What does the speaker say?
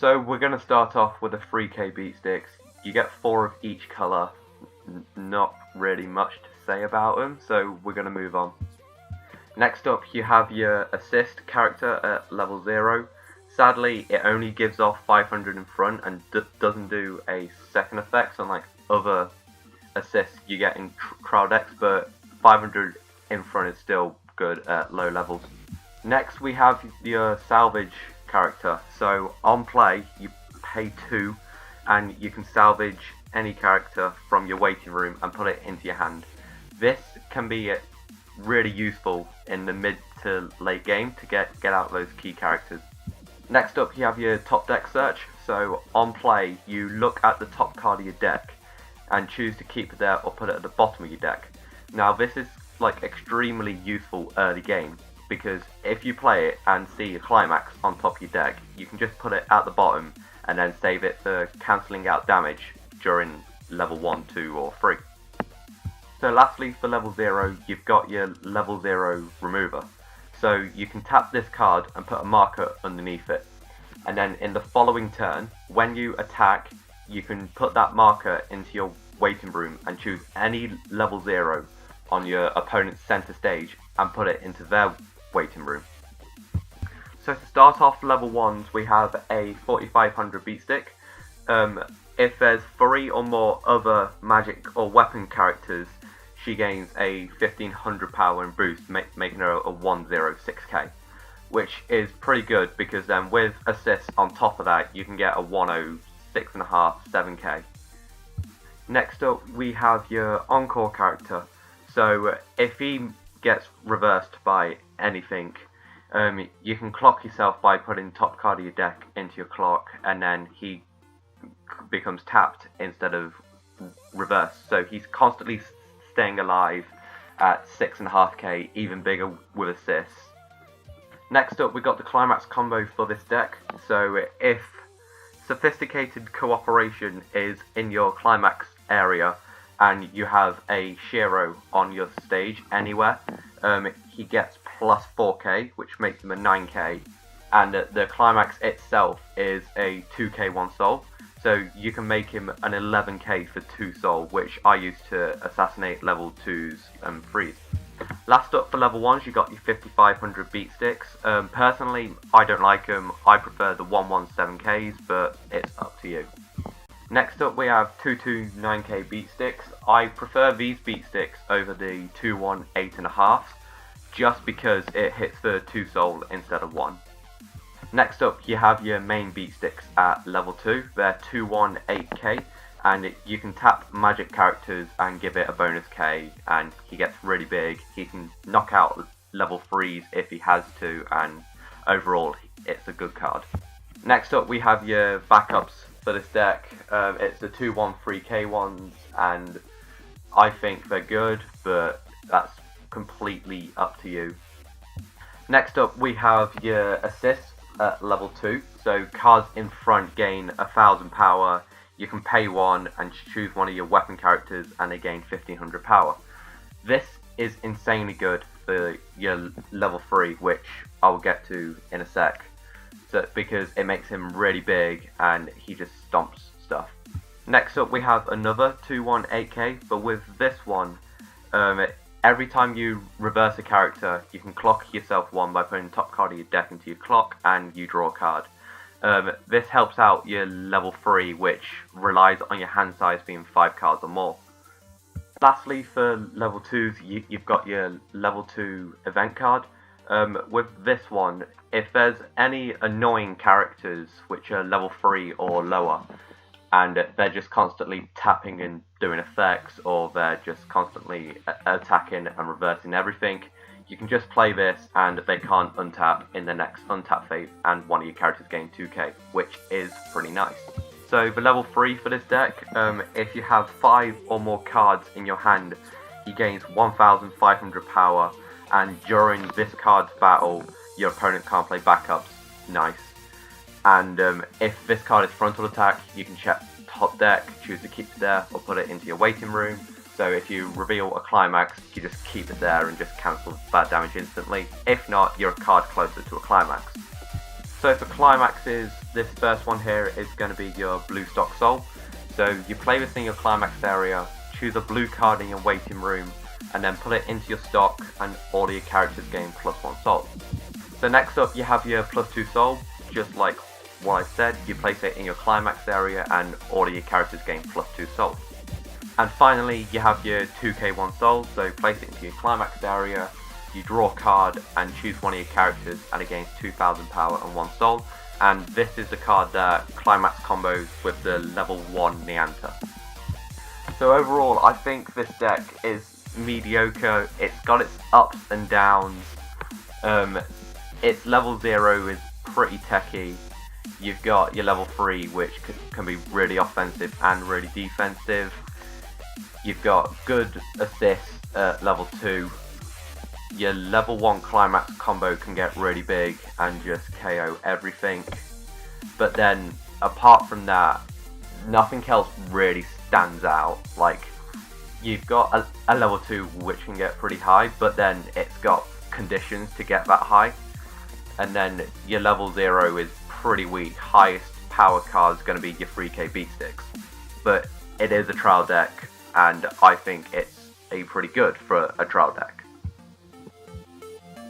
So we're going to start off with the 3K beat sticks. You get 4 of each colour. Not really much to say about them, so we're going to move on. Next up you have your assist character at level 0. Sadly it only gives off 500 in front and doesn't do a second effect unlike other assists you get in Crowd X, but 500 in front is still good at low levels. Next we have your salvage character. So on play you pay 2 and you can salvage any character from your waiting room and put it into your hand. This can be really useful in the mid to late game to get out those key characters. Next up you have your top deck search. So on play you look at the top card of your deck and choose to keep it there or put it at the bottom of your deck. Now this is like extremely useful early game, because if you play it and see a climax on top of your deck, you can just put it at the bottom and then save it for cancelling out damage during level 1, 2 or 3. So lastly for level 0 you've got your level 0 remover. So you can tap this card and put a marker underneath it, and then in the following turn when you attack you can put that marker into your waiting room and choose any level 0 on your opponent's center stage and put it into their waiting room. So to start off level 1s we have a 4500 beat stick. If there's 3 or more other magic or weapon characters, she gains a 1500 power and boost, making her a 106k, which is pretty good because then with assists on top of that you can get a 106.5, 7k. Next up we have your encore character. So if he gets reversed by anything, you can clock yourself by putting top card of your deck into your clock, and then he becomes tapped instead of reversed. So he's constantly staying alive at 6.5k, even bigger with assists. Next up we got the climax combo for this deck. So if sophisticated cooperation is in your climax area and you have a Shiro on your stage anywhere, he gets plus 4k, which makes him a 9k, and the climax itself is a 2k 1 soul, so you can make him an 11k for 2 soul, which I use to assassinate level 2s and 3s. Last up for level 1s you got your 5500 beat sticks. Personally I don't like them, I prefer the 117ks, but it's up to you. Next up we have 229k beat sticks. I prefer these beat sticks over the 218.5 just because it hits the 2 soul instead of 1. Next up you have your main beat sticks at level 2. They're 218k and you can tap magic characters and give it a bonus k, and he gets really big. He can knock out level 3s if he has to, and overall it's a good card. Next up we have your backups for this deck. It's the 213k ones and I think they're good, but that's completely up to you. Next up we have your assists at level 2. So cards in front gain 1000 power, you can pay 1 and choose one of your weapon characters and they gain 1500 power. This is insanely good for your level 3, which I'll get to in a sec. So, because it makes him really big and he just stomps stuff. Next up we have another 218k, but with this one, every time you reverse a character you can clock yourself 1 by putting the top card of your deck into your clock and you draw a card. This helps out your level 3, which relies on your hand size being 5 cards or more. Lastly for level 2s you've got your level 2 event card. With this one, if there's any annoying characters which are level 3 or lower and they're just constantly tapping and doing effects, or they're just constantly attacking and reversing everything, you can just play this and they can't untap in the next untap phase and one of your characters gain 2k, which is pretty nice. So the level 3 for this deck, if you have 5 or more cards in your hand, he gains 1500 power, and during this card's battle your opponent can't play backups. Nice. And if this card is frontal attack, you can check top deck, choose to keep it there or put it into your waiting room. So if you reveal a climax, you just keep it there and just cancel bad damage instantly. If not, you're a card closer to a climax. So for climaxes, this first one here is going to be your blue stock soul. So you play this in your climax area, choose a blue card in your waiting room, and then put it into your stock, and all of your characters gain +1 soul. So next up you have your +2 soul. Just like what I said, you place it in your climax area and all of your characters gain +2 soul. And finally you have your 2k1 soul, so place it into your climax area, you draw a card and choose one of your characters and it gains 2000 power and 1 soul. And this is the card that climax combos with the level 1 Neanta. So overall I think this deck is mediocre. It's got its ups and downs. Its level 0 is pretty techy. You've got your level 3 which can be really offensive and really defensive. You've got good assists at level 2. Your level 1 climax combo can get really big and just KO everything. But then apart from that, nothing else really stands out. Like, you've got a level 2 which can get pretty high, but then it's got conditions to get that high. And then your level 0 is pretty weak. Highest power card is going to be your 3k beat sticks. But it is a trial deck, and I think it's pretty good for a trial deck.